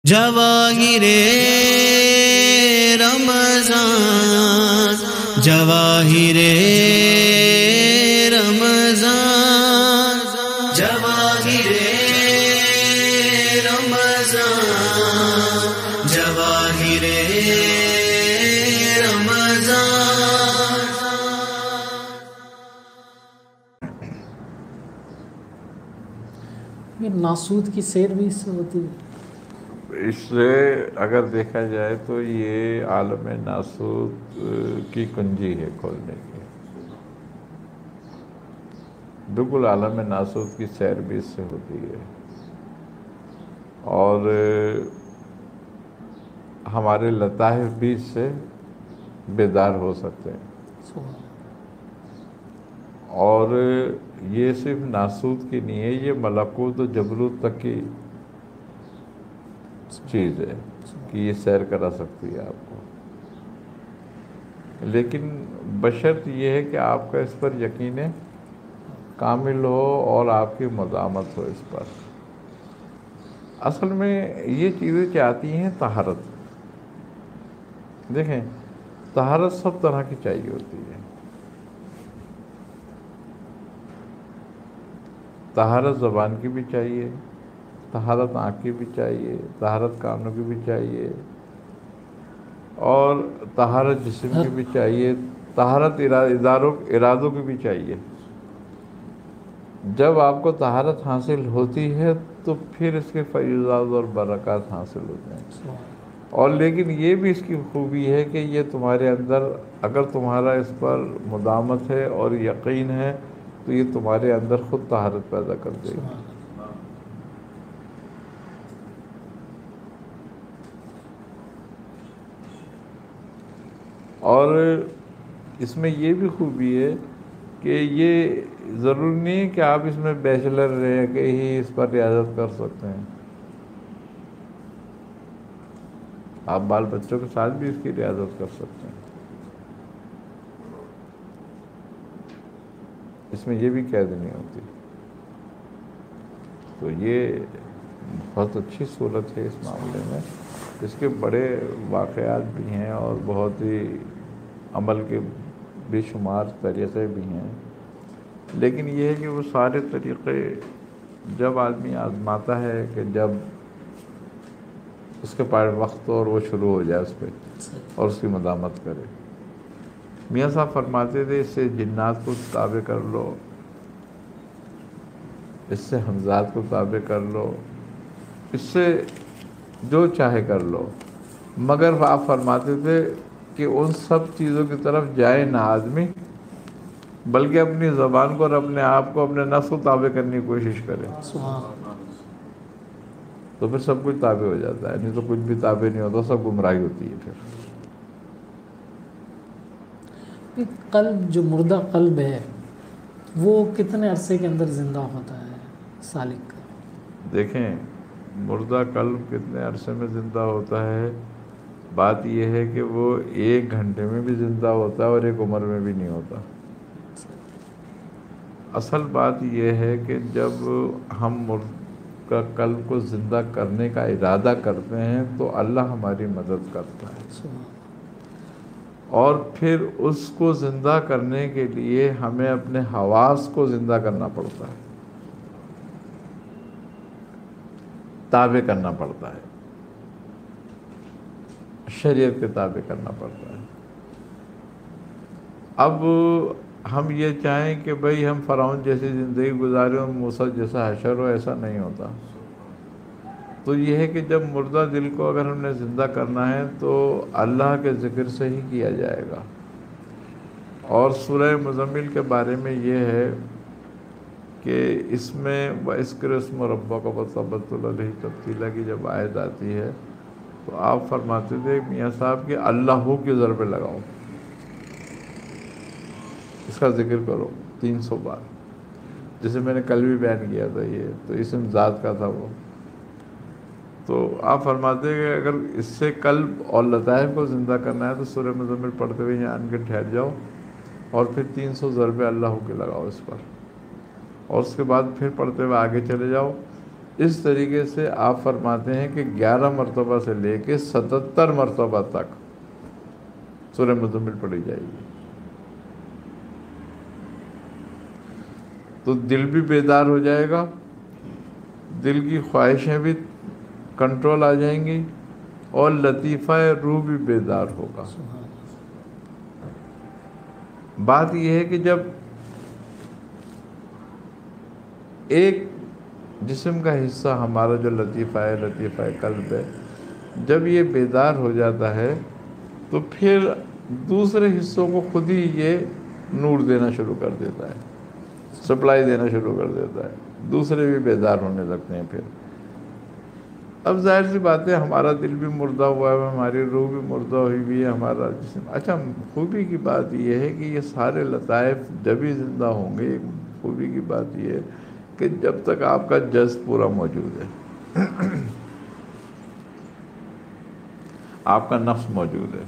جواہر رمضان، جواہر رمضان، جواہر رمضان، جواہر رمضان۔ یہ ناسوت کی سیر بھی اس سے ہوتی ہے؟ اس سے اگر دیکھا جائے تو یہ عالم ناسوت کی کنجی ہے کھولنے کی، بالکل عالم ناسوت کی سیر بھی اس سے ہوتی ہے، اور ہمارے لطائف بھی اس سے بیدار ہو سکتے ہیں۔ اور یہ صرف ناسوت کی نہیں ہے، یہ ملکوت و جبروت تک کی چیز ہے کہ یہ سیر کرا سکتی ہے آپ کو، لیکن بشرط یہ ہے کہ آپ کا اس پر یقین کامل ہو اور آپ کی مدامت ہو اس پر۔ اصل میں یہ چیزیں چاہتی ہیں طہارت۔ دیکھیں، طہارت سب طرح کی چاہیے ہوتی ہے۔ طہارت زبان کی بھی چاہیے، طہارت آنکھ کی بھی چاہیے، طہارت کانوں کی بھی چاہیے، اور طہارت جسم کی بھی چاہیے، طہارت ارادوں کی بھی چاہیے۔ جب آپ کو طہارت حاصل ہوتی ہے تو پھر اس کے فیضات اور برکات حاصل ہوتے ہیں۔ اور لیکن یہ بھی اس کی خوبی ہے کہ یہ تمہارے اندر اگر تمہارا اس پر مدامت ہے اور یقین ہے تو یہ تمہارے اندر خود طہارت پیدا کر دے گی۔ اور اس میں یہ بھی خوبی ہے کہ یہ ضروری نہیں ہے کہ آپ اس میں بیچلر رہ کے ہی اس پر ریاضت کر سکتے ہیں، آپ بال بچوں کے ساتھ بھی اس کی ریاضت کر سکتے ہیں۔ اس میں یہ بھی قید نہیں ہوتی، تو یہ بہت اچھی صورت ہے اس معاملے میں۔ اس کے بڑے واقعات بھی ہیں اور بہت ہی عمل کے بے شمار طریقے بھی ہیں، لیکن یہ ہے کہ وہ سارے طریقے جب آدمی آزماتا ہے کہ جب اس کے پاس وقت اور وہ شروع ہو جائے اس پہ اور اس کی مدامت کرے۔ میاں صاحب فرماتے تھے اس سے جنات کو تابع کر لو، اس سے حمزات کو تابع کر لو، اس سے جو چاہے کر لو، مگر آپ فرماتے تھے کہ ان سب چیزوں کی طرف جائے نہ آدمی، بلکہ اپنی زبان کو اور اپنے آپ کو اپنے نفس کو تابع کرنے کی کوشش کرے، تو پھر سب کچھ تابع ہو جاتا ہے، نہیں تو کچھ بھی تابع نہیں ہوتا، سب گمراہی ہوتی ہے۔ پھر قلب جو مردہ قلب ہے وہ کتنے عرصے کے اندر زندہ ہوتا ہے سالک کا؟ دیکھیں، مردہ قلب کتنے عرصے میں زندہ ہوتا ہے، بات یہ ہے کہ وہ 1 گھنٹے میں بھی زندہ ہوتا ہے اور 1 عمر میں بھی نہیں ہوتا۔ اصل بات یہ ہے کہ جب ہم مردہ قلب کو زندہ کرنے کا ارادہ کرتے ہیں تو اللہ ہماری مدد کرتا ہے، اور پھر اس کو زندہ کرنے کے لیے ہمیں اپنے حواس کو زندہ کرنا پڑتا ہے، تابع کرنا پڑتا ہے، شریعت کے تابع کرنا پڑتا ہے۔ اب ہم یہ چاہیں کہ بھئی ہم فرعون جیسی زندگی گزاریں اور موسیٰ جیسا حشر ہو، ایسا نہیں ہوتا۔ تو یہ ہے کہ جب مردہ دل کو اگر ہم نے زندہ کرنا ہے تو اللہ کے ذکر سے ہی کیا جائے گا۔ اور سورہ مزمل کے بارے میں یہ ہے کہ اس میں وَاذْكُرِ اسْمَ رَبَّكَ وَتَبَتَّلْ إِلَيْهِ تَبْتِيلًا کی جب آیت آتی ہے تو آپ فرماتے تھے میاں صاحب کہ اللہ کی ضرب لگاؤ، اس کا ذکر کرو 300 بار، جسے میں نے کل بھی بیان کیا تھا، یہ تو اسم ذات کا تھا وہ۔ تو آپ فرماتے ہیں کہ اگر اس سے قلب اور لطائف کو زندہ کرنا ہے تو سورہ مزمل پڑھتے ہوئے یہاں آن کے ٹھہر جاؤ اور پھر 300 ضرب اللہ کے لگاؤ اس پر، اور اس کے بعد پھر پڑھتے ہوئے آگے چلے جاؤ اس طریقے سے آپ فرماتے ہیں کہ 11 مرتبہ سے لے کے 77 مرتبہ تک سورہ مزمل پڑھی جائے گی، تو دل بھی بیدار ہو جائے گا، دل کی خواہشیں بھی کنٹرول آ جائیں گی، اور لطیفہ روح بھی بیدار ہوگا۔ بات یہ ہے کہ جب ایک جسم کا حصہ ہمارا جو لطیفہ قلب ہے، جب یہ بیدار ہو جاتا ہے تو پھر دوسرے حصوں کو خود ہی یہ نور دینا شروع کر دیتا ہے، سپلائی دینا شروع کر دیتا ہے، دوسرے بھی بیدار ہونے لگتے ہیں۔ پھر اب ظاہر سی بات ہے ہمارا دل بھی مردہ ہوا ہے، ہماری روح بھی مردہ ہوئی ہوئی ہے، ہمارا جسم۔ اچھا، خوبی کی بات یہ ہے کہ یہ سارے لطائف جب ہی زندہ ہوں گے۔ خوبی کی بات یہ ہے کہ جب تک آپ کا جسد پورا موجود ہے، آپ کا نفس موجود ہے۔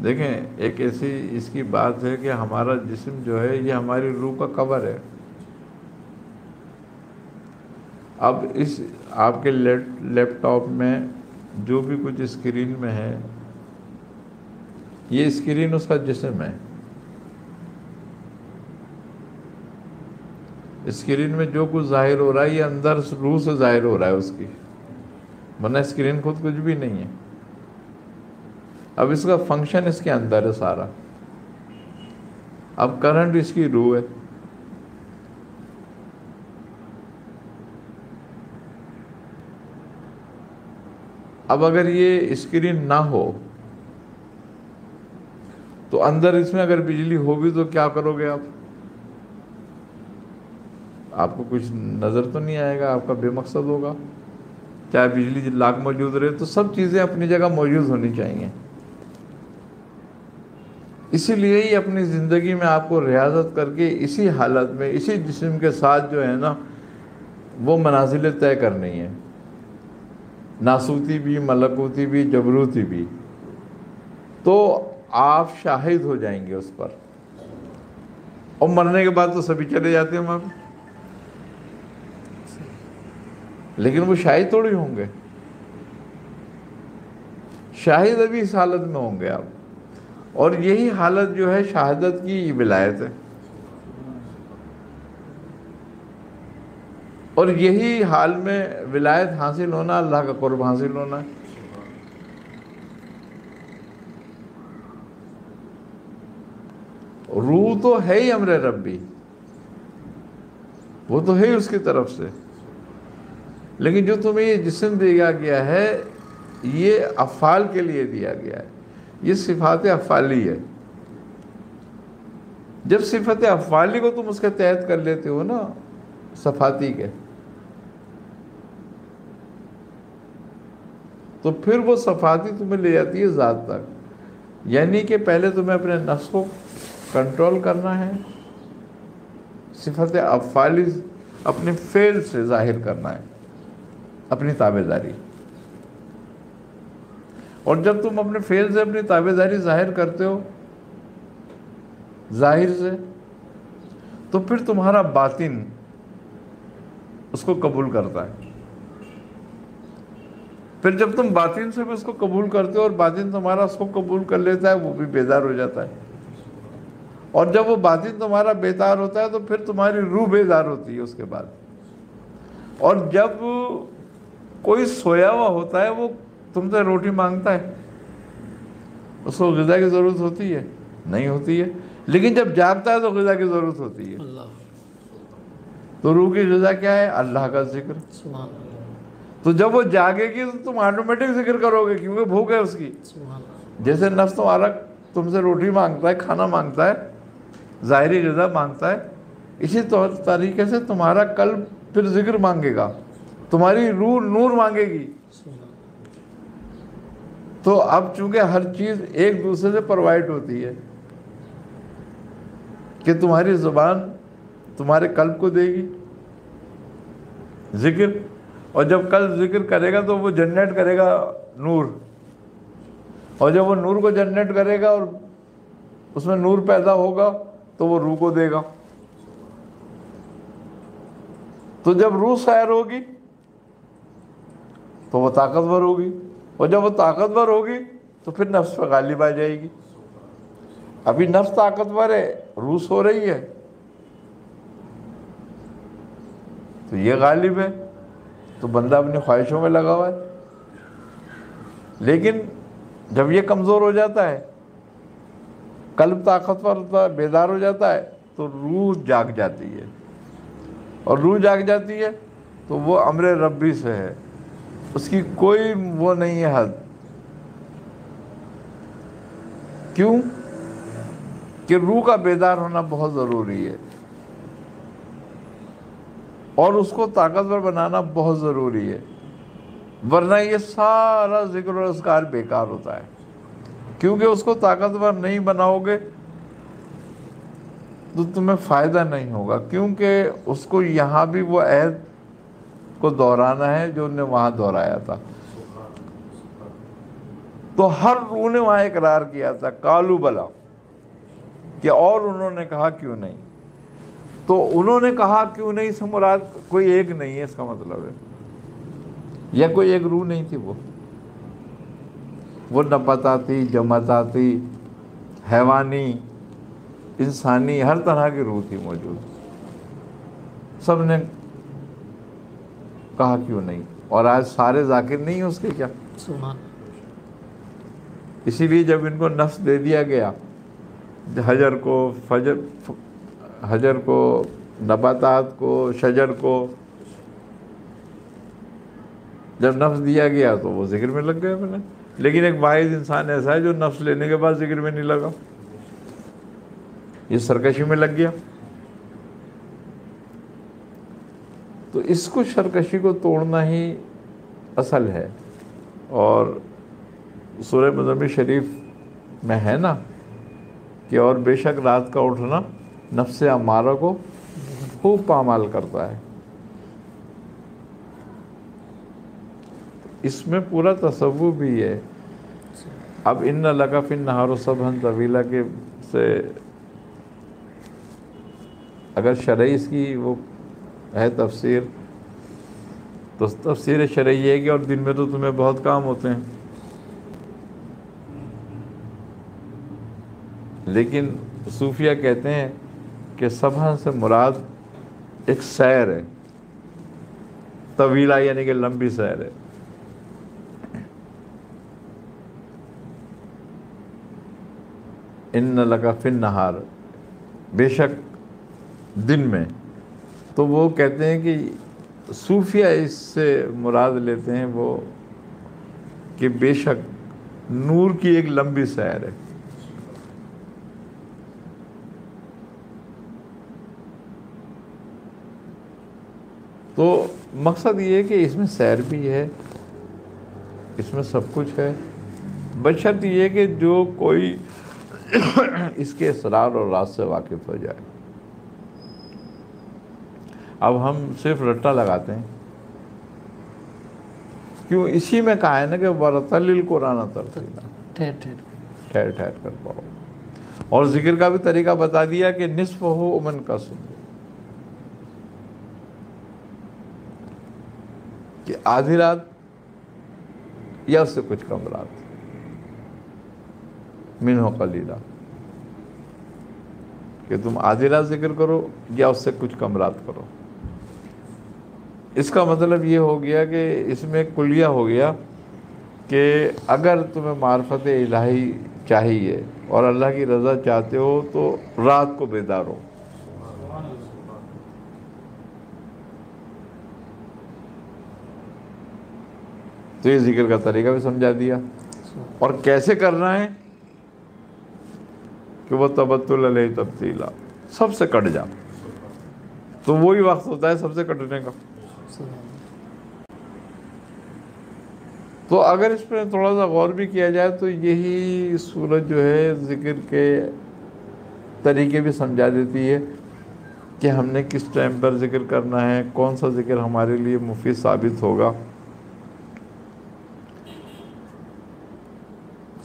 دیکھیں، ایک ایسی اس کی بات ہے کہ ہمارا جسم جو ہے یہ ہماری روح کا کور ہے۔ اب اس آپ کے لیپ ٹاپ میں جو بھی کچھ اسکرین میں ہے، یہ اسکرین اس کا جسم ہے۔ اسکرین میں جو کچھ ظاہر ہو رہا ہے یہ اندر روح سے ظاہر ہو رہا ہے اس کی، ورنہ اسکرین خود کچھ بھی نہیں ہے۔ اب اس کا فنکشن اس کے اندر ہے سارا۔ اب کرنٹ اس کی روح ہے۔ اب اگر یہ اسکرین نہ ہو تو اندر اس میں اگر بجلی ہو بھی تو کیا کرو گے آپ کو کچھ نظر تو نہیں آئے گا، آپ کا بے مقصد ہوگا۔ چاہے بجلی لاکھ موجود رہے تو سب چیزیں اپنی جگہ موجود ہونی چاہیے۔ اسی لیے ہی اپنی زندگی میں آپ کو ریاضت کر کے اسی حالت میں اسی جسم کے ساتھ جو ہے نا وہ منازلیں طے کرنی ہیں، ناسوتی بھی، ملکوتی بھی، جبروتی بھی، تو آپ شاہد ہو جائیں گے اس پر۔ اور مرنے کے بعد تو سبھی چلے جاتے ہیں وہاں پہ، لیکن وہ شاہد تھوڑی ہوں گے۔ شاہد ابھی اس حالت میں ہوں گے آپ، اور یہی حالت جو ہے شہادت کی ولایت ہے، اور یہی حال میں ولایت حاصل ہونا، اللہ کا قرب حاصل ہونا ہے۔ روح تو ہے ہی امر ربی، وہ تو ہے اس کی طرف سے، لیکن جو تمہیں یہ جسم دیا گیا ہے یہ افعال کے لیے دیا گیا ہے، یہ صفات افعالی ہے۔ جب صفت افعالی کو تم اس کے تحت کر لیتے ہو نا، صفاتی کے، تو پھر وہ صفاتی تمہیں لے جاتی ہے ذات تک۔ یعنی کہ پہلے تمہیں اپنے نفس کو کنٹرول کرنا ہے، صفت افعالی اپنے فعل سے ظاہر کرنا ہے، اپنی تابعداری۔ اور جب تم اپنے فعل سے اپنی تابعداری ظاہر کرتے ہو ظاہر سے، تو پھر تمہارا باطن اس کو قبول کرتا ہے۔ پھر جب تم باطن سے بھی اس کو قبول کرتے ہو اور باطن تمہارا اس کو قبول کر لیتا ہے، وہ بھی بیدار ہو جاتا ہے۔ اور جب وہ باطن تمہارا بیدار ہوتا ہے تو پھر تمہاری روح بیدار ہوتی ہے اس کے بعد۔ اور جب کوئی سویا ہوا ہوتا ہے وہ تم سے روٹی مانگتا ہے، اس کو غذا کی ضرورت ہوتی ہے؟ نہیں ہوتی ہے۔ لیکن جب جاگتا ہے تو غذا کی ضرورت ہوتی ہے۔ تو روح کی غذا کیا ہے؟ اللہ کا ذکر۔ تو جب وہ جاگے گی تو تم آٹومیٹک ذکر کرو گے، کیونکہ بھوک ہے اس کی۔ جیسے نفس تمہارا تم سے روٹی مانگتا ہے، کھانا مانگتا ہے، ظاہری غذا مانگتا ہے، اسی طریقے سے تمہارا قلب پھر ذکر مانگے گا، تمہاری روح نور مانگے گی۔ تو اب چونکہ ہر چیز ایک دوسرے سے پرووائڈ ہوتی ہے کہ تمہاری زبان تمہارے قلب کو دے گی ذکر، اور جب قلب ذکر کرے گا تو وہ جنریٹ کرے گا نور، اور جب وہ نور کو جنریٹ کرے گا اور اس میں نور پیدا ہوگا تو وہ روح کو دے گا۔ تو جب روح سیر ہوگی تو وہ طاقتور ہوگی، اور جب وہ طاقتور ہوگی تو پھر نفس پہ غالب آ جائے گی۔ ابھی نفس طاقتور ہے، روح سو رہی ہے، تو یہ غالب ہے، تو بندہ اپنی خواہشوں میں لگا ہوا ہے۔ لیکن جب یہ کمزور ہو جاتا ہے، قلب طاقتور ہوتا ہے، بیدار ہو جاتا ہے، تو روح جاگ جاتی ہے، اور روح جاگ جاتی ہے تو وہ امر ربی سے ہے، اس کی کوئی وہ نہیں ہے حد۔ کیوں کہ روح کا بیدار ہونا بہت ضروری ہے، اور اس کو طاقتور بنانا بہت ضروری ہے، ورنہ یہ سارا ذکر و اذکار بیکار ہوتا ہے۔ کیونکہ اس کو طاقتور نہیں بناؤ گے تو تمہیں فائدہ نہیں ہوگا، کیونکہ اس کو یہاں بھی وہ عہد کو دہرانا ہے جو انہوں نے وہاں دہرایا تھا۔ تو ہر روح نے وہاں اقرار کیا تھا قالوا بلا، کہ اور انہوں نے کہا کیوں نہیں۔ تو انہوں نے کہا کیوں نہیں سے مراد کوئی ایک نہیں ہے، اس کا مطلب ہے، یا کوئی ایک روح نہیں تھی، وہ نباتاتی، جماعتاتی، حیوانی، انسانی، ہر طرح کی روح تھی موجود، سب نے کہا کیوں نہیں۔ اور آج سارے ذاکر نہیں ہیں اس کے کیا؟ سبحان۔ اسی لیے جب ان کو نفس دے دیا گیا، حجر کو، نباتات کو، شجر کو جب نفس دیا گیا تو وہ ذکر میں لگ گئے اپنے۔ لیکن ایک واحد انسان ایسا ہے جو نفس لینے کے بعد ذکر میں نہیں لگا، یہ سرکشی میں لگ گیا۔ تو اس کو سرکشی کو توڑنا ہی اصل ہے۔ اور سورہ مزمل شریف میں ہے نا کہ اور بے شک رات کا اٹھنا نفس امارہ کو خوب پامال کرتا ہے۔ اس میں پورا تصور بھی ہے۔ اب ان لک فی النہار صبحا طویلا کے سے اگر شرعی اس کی وہ ہے تفسیر، تو تفسیر شرعی ہے کہ اور دن میں تو تمہیں بہت کام ہوتے ہیں، لیکن صوفیہ کہتے ہیں کہ صبح سے مراد ایک سیر ہے، طویلہ یعنی کہ لمبی سیر ہے۔ ان لک فی النہار، بے شک دن میں، تو وہ کہتے ہیں کہ صوفیہ اس سے مراد لیتے ہیں وہ کہ بے شک نور کی ایک لمبی سیر ہے۔ تو مقصد یہ ہے کہ اس میں سیر بھی ہے، اس میں سب کچھ ہے، بشرط یہ کہ جو کوئی اس کے اسرار اور راز سے واقف ہو جائے۔ اب ہم صرف رٹا لگاتے ہیں، کیوں؟ اسی میں کہا ہے نا کہ وَرَتَّلِ الْقُرْآنَ تَرْتِیلًا، ٹھہر کر پڑھو۔ اور ذکر کا بھی طریقہ بتا دیا کہ نصفہ امن کا سن، کہ آدھی رات یا اس سے کچھ کم رات، منہ قلیلا، کہ تم آدھی رات ذکر کرو یا اس سے کچھ کم رات کرو۔ اس کا مطلب یہ ہو گیا کہ اس میں کلیہ ہو گیا کہ اگر تمہیں معرفت الہی چاہیے اور اللہ کی رضا چاہتے ہو تو رات کو بیدار ہو۔ تو یہ ذکر کا طریقہ بھی سمجھا دیا، اور کیسے کرنا ہے کہ وہ تبتل علیہ تبتیلا، سب سے کٹ جا، تو وہی وقت ہوتا ہے سب سے کٹنے کا۔ تو اگر اس پہ تھوڑا سا غور بھی کیا جائے تو یہی صورت جو ہے ذکر کے طریقے بھی سمجھا دیتی ہے کہ ہم نے کس ٹائم پر ذکر کرنا ہے، کون سا ذکر ہمارے لیے مفید ثابت ہوگا،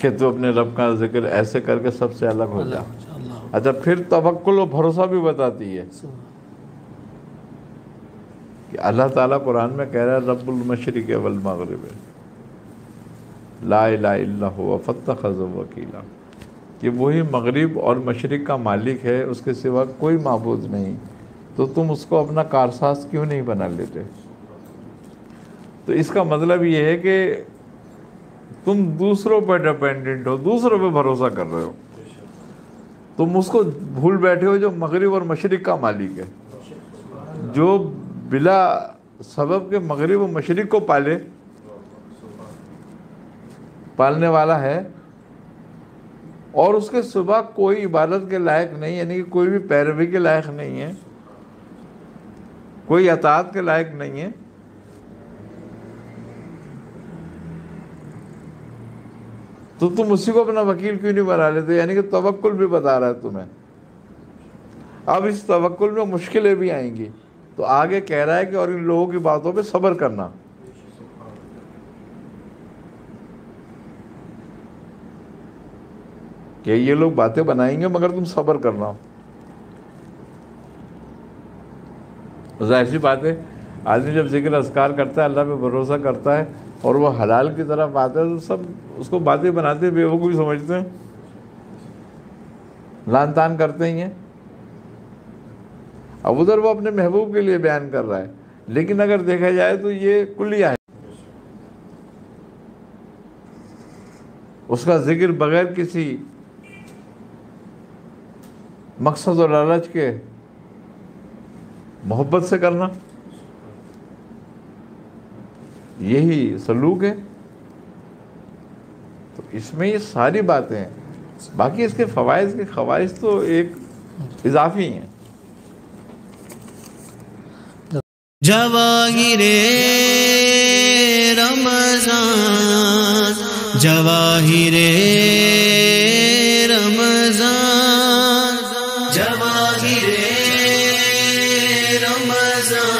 کہ تو اپنے رب کا ذکر ایسے کر کے سب سے الگ ہو جا۔ اچھا، پھر توکل و بھروسہ بھی بتاتی ہے کہ کہ اللہ تعالیٰ قرآن میں کہہ رہا ہے رب المشرق والمغرب لا الہ الا هو فاتخذوا وکیلا، کہ وہی مغرب اور مشرق کا مالک ہے، اس کے سوا کوئی معبود نہیں، تو تم اس کو اپنا کارساز کیوں نہیں بنا لیتے؟ تو اس کا مطلب یہ ہے کہ تم دوسروں پر ڈیپینڈنٹ ہو، دوسروں پہ بھروسہ کر رہے ہو، تم اس کو بھول بیٹھے ہو جو مغرب اور مشرق کا مالک ہے، جو بلا سبب کے مغرب و مشرق کو پالنے والا ہے، اور اس کے صبح کوئی عبادت کے لائق نہیں، یعنی کہ کوئی بھی پیروی کے لائق نہیں ہے، کوئی اطاعت کے لائق نہیں ہے، تو تم اسی کو اپنا وکیل کیوں نہیں بنا لیتے؟ یعنی کہ توکل بھی بتا رہا ہے تمہیں۔ اب اس توکل میں مشکلیں بھی آئیں گی، تو آگے کہہ رہا ہے کہ اور ان لوگوں کی باتوں پہ صبر کرنا۔ کہ یہ لوگ باتیں بنائیں گے مگر تم صبر کرنا۔ ظاہر سی بات ہے، آدمی جب ذکر اذکار کرتا ہے، اللہ پہ بھروسہ کرتا ہے، اور وہ حلال کی طرف آتا ہے، تو سب اس کو باتیں بناتے بے وقوفی سمجھتے ہیں، لان تان کرتے ہی ہیں۔ اب ادھر وہ اپنے محبوب کے لیے بیان کر رہا ہے، لیکن اگر دیکھا جائے تو یہ کلیہ ہے، اس کا ذکر بغیر کسی مقصد اور لالچ کے محبت سے کرنا، یہی سلوک ہے۔ تو اس میں یہ ساری باتیں ہیں، باقی اس کے فوائد کے خواص تو ایک اضافی ہیں۔ جواہر رمضان، جواہر رمضان، جواہر رمضان،